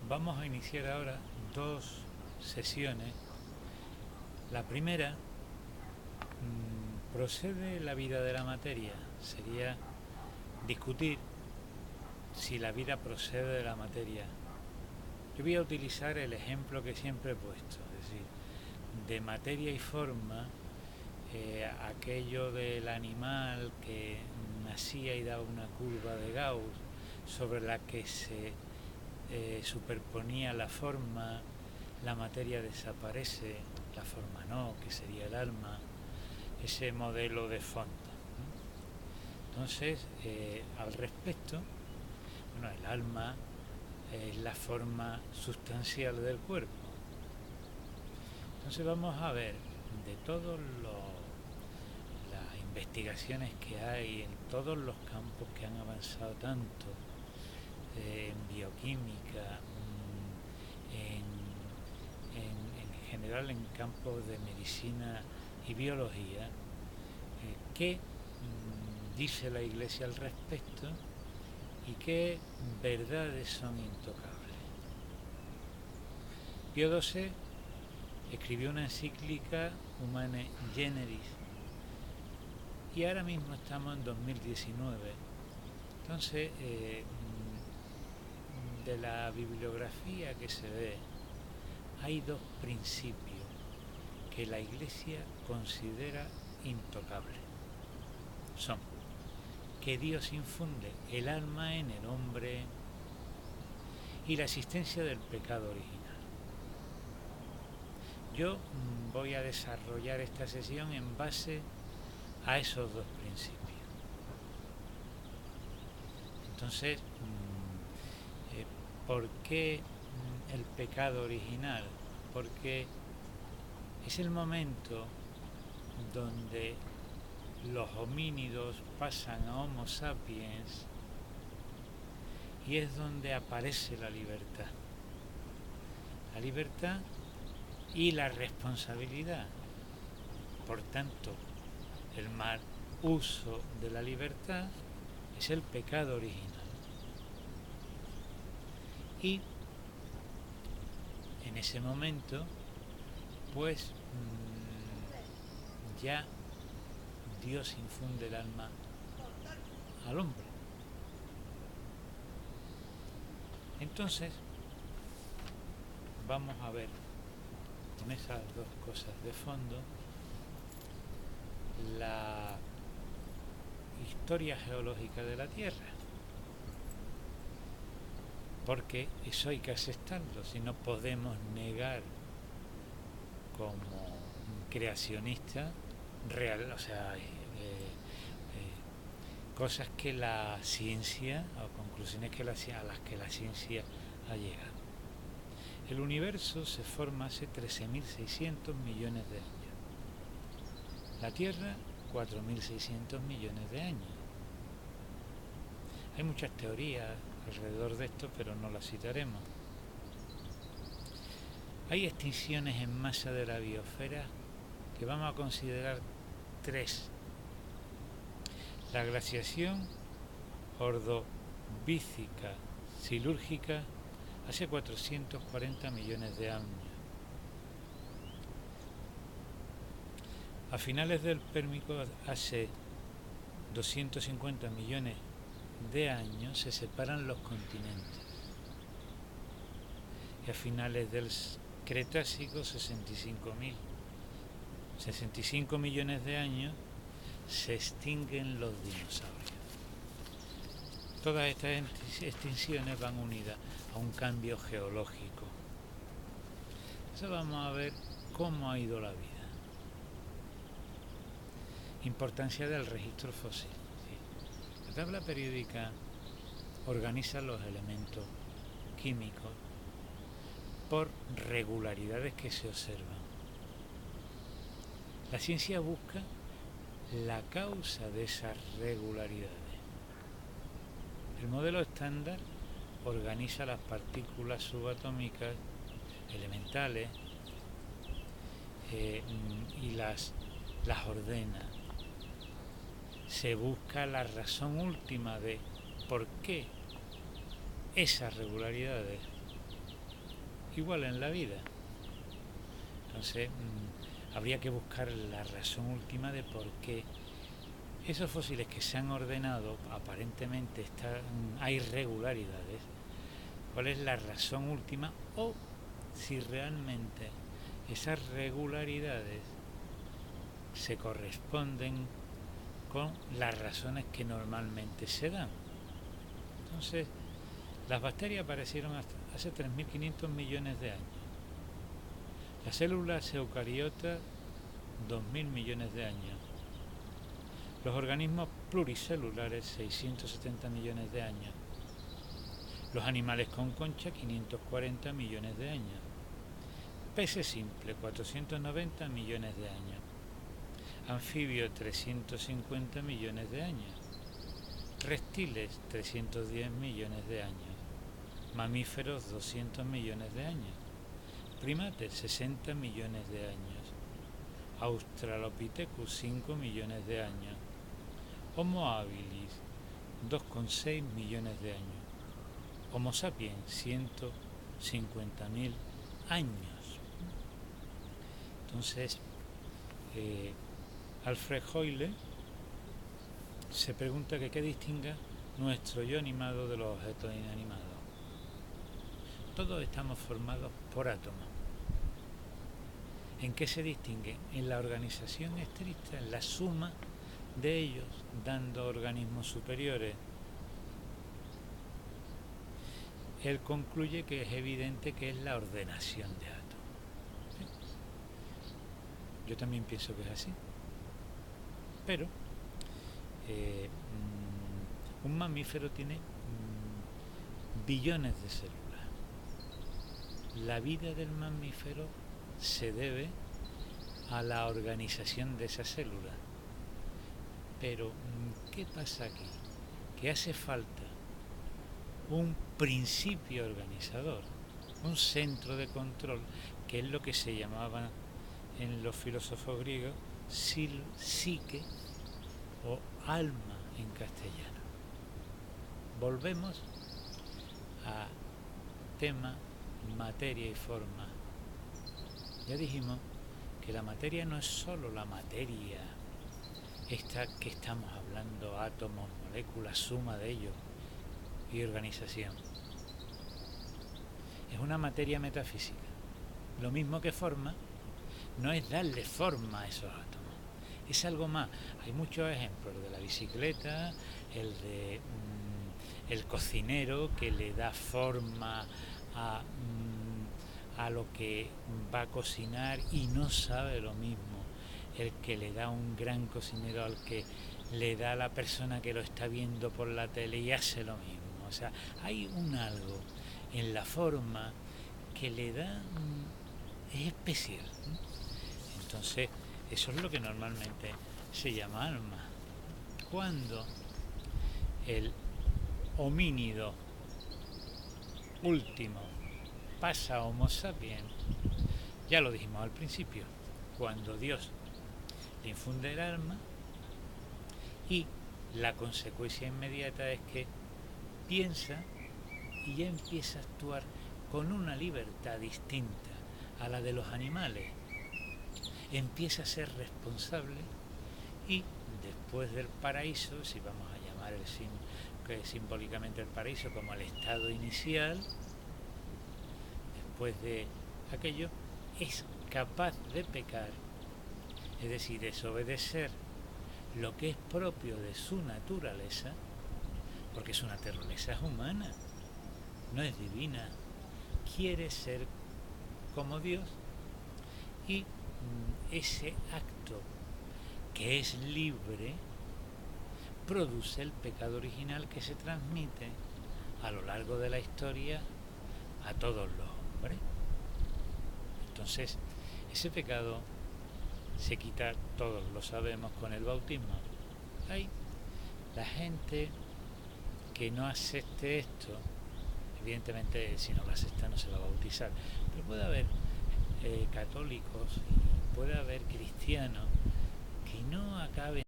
Vamos a iniciar ahora dos sesiones. La primera, ¿procede la vida de la materia? Sería discutir si la vida procede de la materia. Yo voy a utilizar el ejemplo que siempre he puesto, es decir, de materia y forma, aquello del animal que nacía y daba una curva de Gauss sobre la que se superponía la forma, la materia desaparece, la forma no, que sería el alma, ese modelo de fondo. Entonces, al respecto, bueno, el alma es la forma sustancial del cuerpo. Entonces vamos a ver de todas las investigaciones que hay en todos los campos que han avanzado tanto, en bioquímica, en general en campos de medicina y biología, qué dice la Iglesia al respecto y qué verdades son intocables. Pío XII escribió una encíclica Humane Generis y ahora mismo estamos en 2019. Entonces, de la bibliografía que se ve, hay dos principios que la Iglesia considera intocables. Son que Dios infunde el alma en el hombre y la existencia del pecado original. Yo voy a desarrollar esta sesión en base a esos dos principios. Entonces, ¿por qué el pecado original? Porque es el momento donde los homínidos pasan a Homo sapiens y es donde aparece la libertad. La libertad y la responsabilidad. Por tanto, el mal uso de la libertad es el pecado original. Y en ese momento, pues ya Dios infunde el alma al hombre. Entonces, vamos a ver con esas dos cosas de fondo la historia geológica de la Tierra, porque eso hay que aceptarlo, si no podemos negar como creacionista real, o sea, cosas que la ciencia, o conclusiones a las que la ciencia ha llegado. El universo se forma hace 13.600 millones de años. La Tierra, 4.600 millones de años. Hay muchas teorías alrededor de esto, pero no las citaremos. Hay extinciones en masa de la biosfera que vamos a considerar tres. La glaciación ordovícica silúrgica hace 440 millones de años. A finales del Pérmico, hace 250 millones de años, se separan los continentes. Y a finales del Cretácico, 65 millones de años, se extinguen los dinosaurios. Todas estas extinciones van unidas a un cambio geológico. Entonces vamos a ver cómo ha ido la vida. Importancia del registro fósil. La tabla periódica organiza los elementos químicos por regularidades que se observan. La ciencia busca la causa de esas regularidades. El modelo estándar organiza las partículas subatómicas elementales y las ordena. Se busca la razón última de por qué esas regularidades. igual en la vida. Entonces, habría que buscar la razón última de por qué esos fósiles que se han ordenado, aparentemente hay irregularidades. ¿Cuál es la razón última? O si realmente esas regularidades se corresponden con las razones que normalmente se dan. Entonces, las bacterias aparecieron hace 3.500 millones de años. Las células eucariotas, 2.000 millones de años. Los organismos pluricelulares, 670 millones de años. Los animales con concha, 540 millones de años. Peces simples, 490 millones de años. Anfibios, 350 millones de años. Reptiles, 310 millones de años. Mamíferos, 200 millones de años. Primates, 60 millones de años. Australopithecus, 5 millones de años. Homo habilis, 2,6 millones de años. Homo sapiens, 150.000 años. Entonces, Alfred Hoyle se pregunta que qué distingue nuestro yo animado de los objetos inanimados. Todos estamos formados por átomos. ¿En qué se distinguen? En la organización estricta, en la suma de ellos, dando organismos superiores. Él concluye que es evidente que es la ordenación de átomos. ¿Sí? Yo también pienso que es así. Pero un mamífero tiene billones de células. La vida del mamífero se debe a la organización de esas células. Pero, ¿qué pasa aquí? Que hace falta un principio organizador, un centro de control, que es lo que se llamaba en los filósofos griegos psique o alma en castellano. Volvemos a tema materia y forma. Ya dijimos que la materia no es solo la materia esta que estamos hablando, átomos, moléculas, suma de ellos y organización. Es una materia metafísica. Lo mismo que forma, no es darle forma a esos átomos, es algo más. Hay muchos ejemplos de la bicicleta, el cocinero que le da forma a lo que va a cocinar y no sabe lo mismo el que le da un gran cocinero al que le da a la persona que lo está viendo por la tele y hace lo mismo. O sea, hay un algo en la forma que le da, es especial. Entonces, eso es lo que normalmente se llama alma. Cuando el homínido último pasa a Homo sapiens, ya lo dijimos al principio, cuando Dios le infunde el alma, y la consecuencia inmediata es que piensa y ya empieza a actuar con una libertad distinta a la de los animales. Empieza a ser responsable y después del paraíso, si vamos a llamar simbólicamente el paraíso como el estado inicial, después de aquello, es capaz de pecar, es decir, desobedecer lo que es propio de su naturaleza, porque su naturaleza es humana, no es divina, quiere ser como Dios, y ese acto que es libre produce el pecado original que se transmite a lo largo de la historia a todos los hombres. Entonces, ese pecado se quita, todos lo sabemos, con el bautismo. Hay la gente que no acepte esto, evidentemente si no lo acepta no se va a bautizar, pero puede haber católicos y puede haber cristianos que no acaben